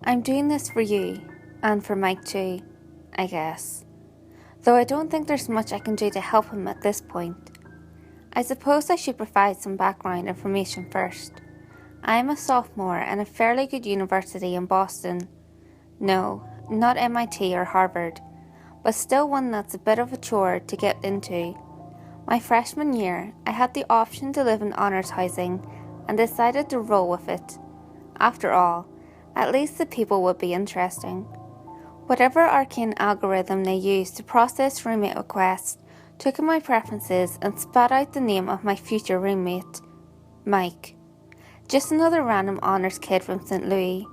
I'm doing this for you, and for Mike too, I guess. Though I don't think there's much I can do to help him at this point. I suppose I should provide some background information first. I am a sophomore in a fairly good university in Boston. No, not MIT or Harvard, but still one that's a bit of a chore to get into. My freshman year, I had the option to live in honours housing and decided to roll with it. After all, at least the people would be interesting. Whatever arcane algorithm they used to process roommate requests took in my preferences and spat out the name of my future roommate, Mike. Just another random honours kid from St. Louis.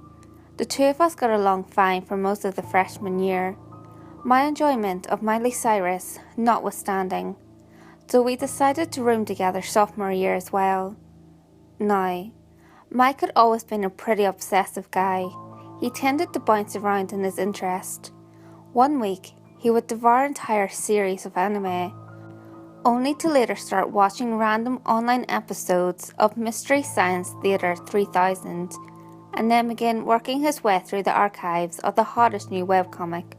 The two of us got along fine for most of the freshman year, my enjoyment of Miley Cyrus notwithstanding, so we decided to room together sophomore year as well. Now, Mike had always been a pretty obsessive guy. He tended to bounce around in his interest. One week, he would devour entire series of anime, only to later start watching random online episodes of Mystery Science Theater 3000, and then begin working his way through the archives of the hottest new webcomic.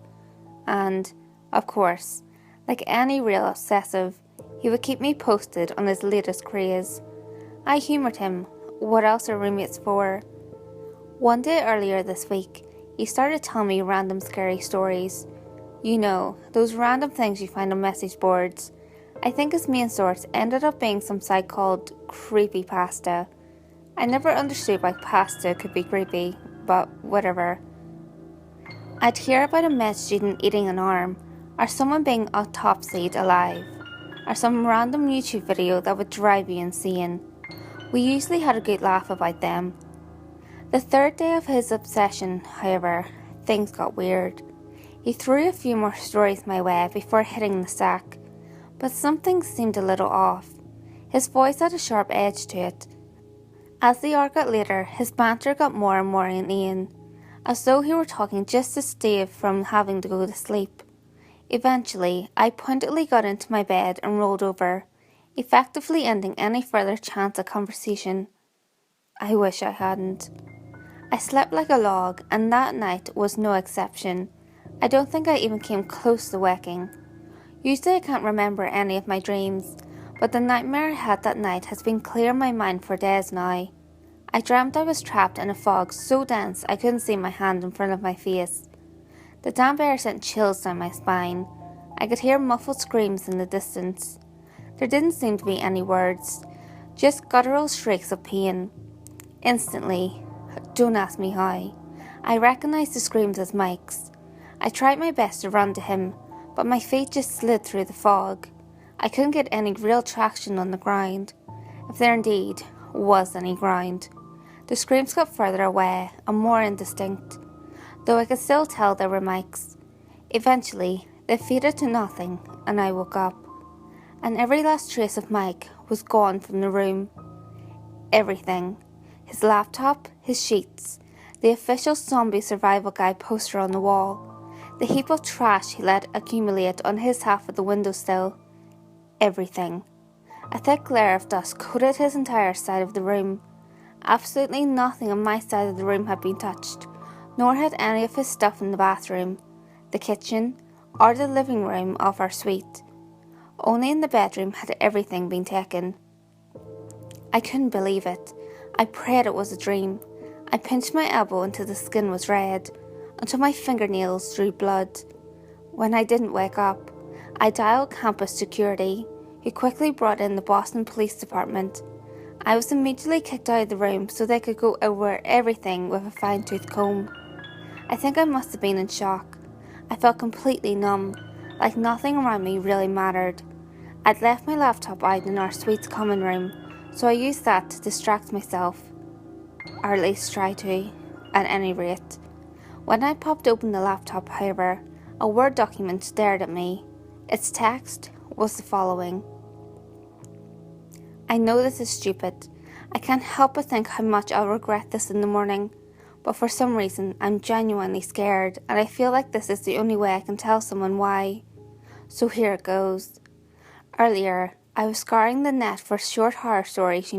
And, of course, like any real obsessive, he would keep me posted on his latest craze. I humoured him. What else are roommates for? One day earlier this week, he started telling me random scary stories. You know, those random things you find on message boards. I think his main source ended up being some site called CreepyPasta. I never understood why pasta could be creepy, but whatever. I'd hear about a med student eating an arm, or someone being autopsied alive, or some random YouTube video that would drive you insane. We usually had a good laugh about them. The third day of his obsession, however, things got weird. He threw a few more stories my way before hitting the sack, but something seemed a little off. His voice had a sharp edge to it. As the hour got later, his banter got more and more inane, as though he were talking just to stave from having to go to sleep. Eventually, I pointedly got into my bed and rolled over, effectively ending any further chance at conversation. I wish I hadn't. I slept like a log, and that night was no exception. I don't think I even came close to waking. Usually I can't remember any of my dreams, but the nightmare I had that night has been clear in my mind for days now. I dreamt I was trapped in a fog so dense I couldn't see my hand in front of my face. The damp air sent chills down my spine. I could hear muffled screams in the distance. There didn't seem to be any words, just guttural shrieks of pain. Instantly, don't ask me how, I recognised the screams as Mike's. I tried my best to run to him, but my feet just slid through the fog. I couldn't get any real traction on the ground, if there indeed was any ground. The screams got further away and more indistinct, though I could still tell they were Mike's. Eventually, they faded to nothing, and I woke up. And every last trace of Mike was gone from the room. Everything. His laptop, his sheets, the official zombie survival guide poster on the wall, the heap of trash he let accumulate on his half of the windowsill. Everything. A thick layer of dust coated his entire side of the room. Absolutely nothing on my side of the room had been touched, nor had any of his stuff in the bathroom, the kitchen, or the living room of our suite. Only in the bedroom had everything been taken. I couldn't believe it. I prayed it was a dream. I pinched my elbow until the skin was red, until my fingernails drew blood. When I didn't wake up, I dialed campus security, who quickly brought in the Boston Police Department. I was immediately kicked out of the room so they could go over everything with a fine-tooth comb. I think I must have been in shock. I felt completely numb, like nothing around me really mattered. I'd left my laptop out in our suite's common room, so I used that to distract myself. Or at least try to, at any rate. When I popped open the laptop, however, a Word document stared at me. Its text was the following. I know this is stupid. I can't help but think how much I'll regret this in the morning, but for some reason I'm genuinely scared, and I feel like this is the only way I can tell someone why. So here it goes. Earlier, I was scouring the net for short horror stories,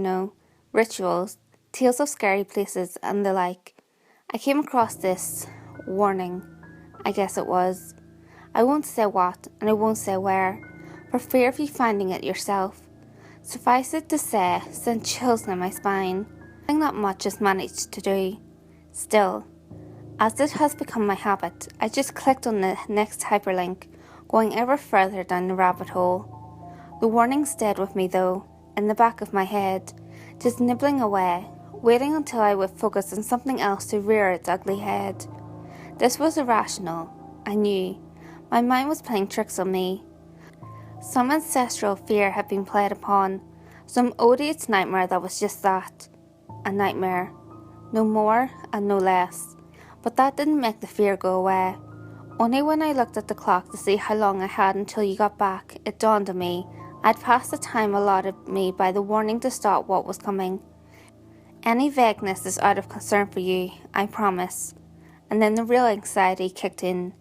rituals, tales of scary places and the like. I came across this warning, I guess it was. I won't say what and I won't say where, for fear of you finding it yourself. Suffice it to say, sent chills down my spine. Not much is managed to do. Still, as it has become my habit, I just clicked on the next hyperlink, going ever further down the rabbit hole. The warning stayed with me though, in the back of my head, just nibbling away, waiting until I would focus on something else to rear its ugly head. This was irrational, I knew. My mind was playing tricks on me. Some ancestral fear had been played upon, some odious nightmare that was just that, a nightmare. No more and no less. But that didn't make the fear go away. Only when I looked at the clock to see how long I had until you got back, it dawned on me I'd passed the time allotted me by the warning to stop what was coming. Any vagueness is out of concern for you, I promise. And then the real anxiety kicked in.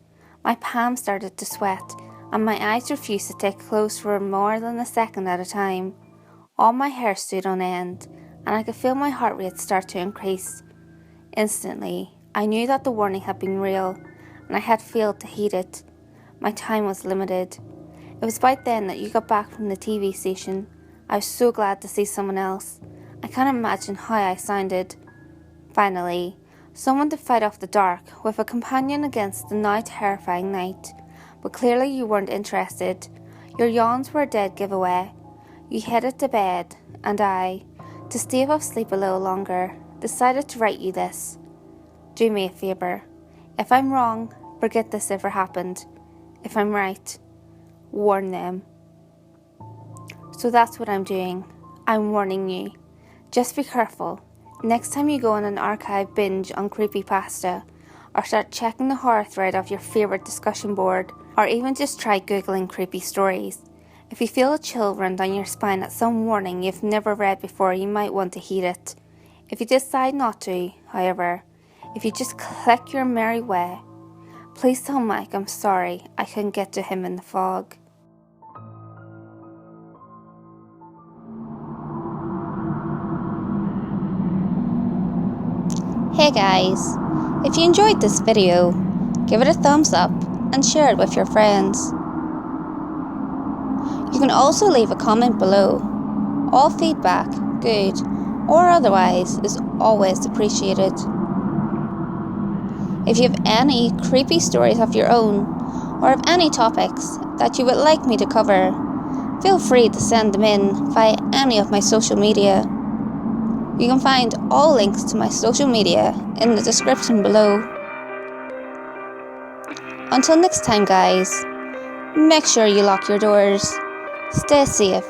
My palms started to sweat, and my eyes refused to take close for more than a second at a time. All my hair stood on end, and I could feel my heart rate start to increase. Instantly, I knew that the warning had been real, and I had failed to heed it. My time was limited. It was about then that you got back from the TV station. I was so glad to see someone else. I can't imagine how I sounded. Finally, someone to fight off the dark, with a companion against the now terrifying night. But clearly you weren't interested. Your yawns were a dead giveaway. You headed to bed, and I, to stave off sleep a little longer, decided to write you this. Do me a favour. If I'm wrong, forget this ever happened. If I'm right, warn them. So that's what I'm doing. I'm warning you. Just be careful. Next time you go on an archive binge on CreepyPasta, or start checking the horror thread of your favourite discussion board, or even just try googling creepy stories, if you feel a chill run down your spine at some warning you've never read before, you might want to heed it. If you decide not to, however, if you just click your merry way, please tell Mike I'm sorry I couldn't get to him in the fog. Hey guys, if you enjoyed this video, give it a thumbs up and share it with your friends. You can also leave a comment below. All feedback, good or otherwise, is always appreciated. If you have any creepy stories of your own, or have any topics that you would like me to cover, feel free to send them in via any of my social media. You can find all links to my social media in the description below. Until next time guys, make sure you lock your doors, stay safe,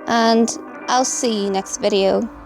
and I'll see you next video.